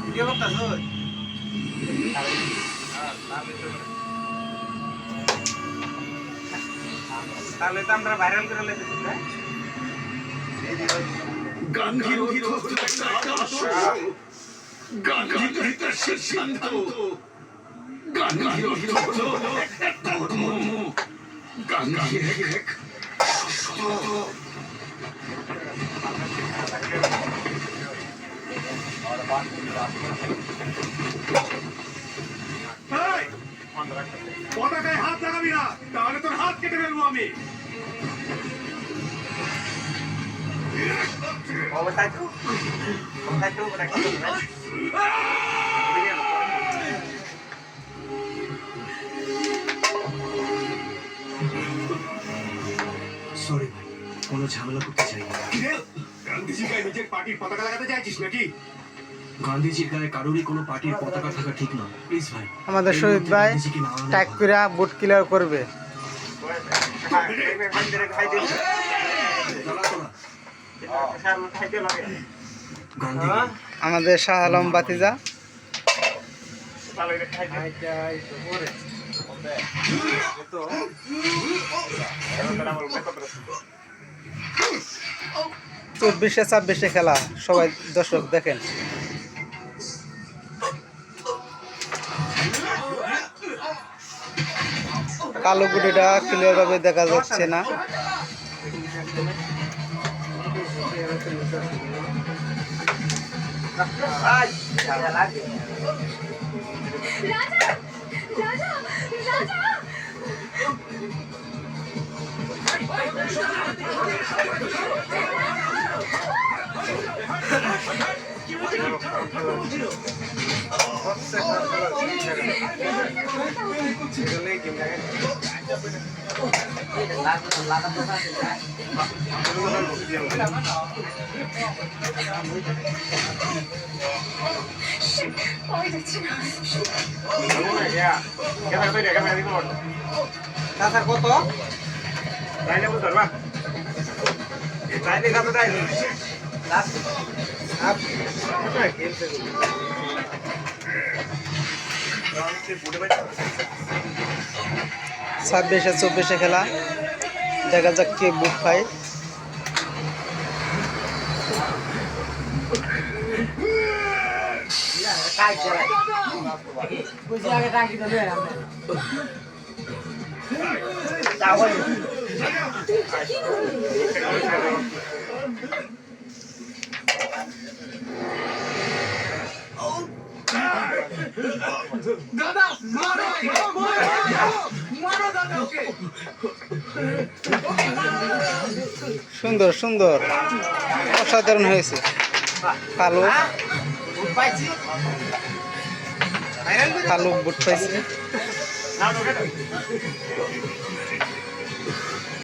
Video করতেছো? তাহলে তো আমরা ভাইরাল করে লেগেছি না? গান্ধীর গান্ধীর সিদ্ধান্ত গান্ধীর ধর্ম গান্ধী এক পতাকায় হাত লাগাবি না, তাহলে তোর হাত কেটে ফেলবো আমি। সরি ভাই, কোনো ঝামেলা করতে চাই না। গান্ধীজি গায়ে নিজের পার্টির পতাকা লাগাতে চাইছিস নাকি? গান্ধীজির গায়ে কারোরই কোনো পার্টির পতাকা থাকা ঠিক নয়, প্লিজ ভাই। আমাদের শহীদ ভাই ট্যাগ করে বুট ক্লিয়ার করবে। আমাদের শাহ আলম বাতিজা চব্বিশে 26-এ খেলা, সবাই দর্শক দেখেন। কালো গুটিটা ক্লিয়ার ভাবে দেখা যাচ্ছে না। কত তাইলে ধরবা তাইলে কত তাইলে 26-এ 24-এ খেলা, দেখা যাক কে বুট পায়। সুন্দর সুন্দর, অসাধারণ হয়েছে। কালো কালো বুট পাইছে।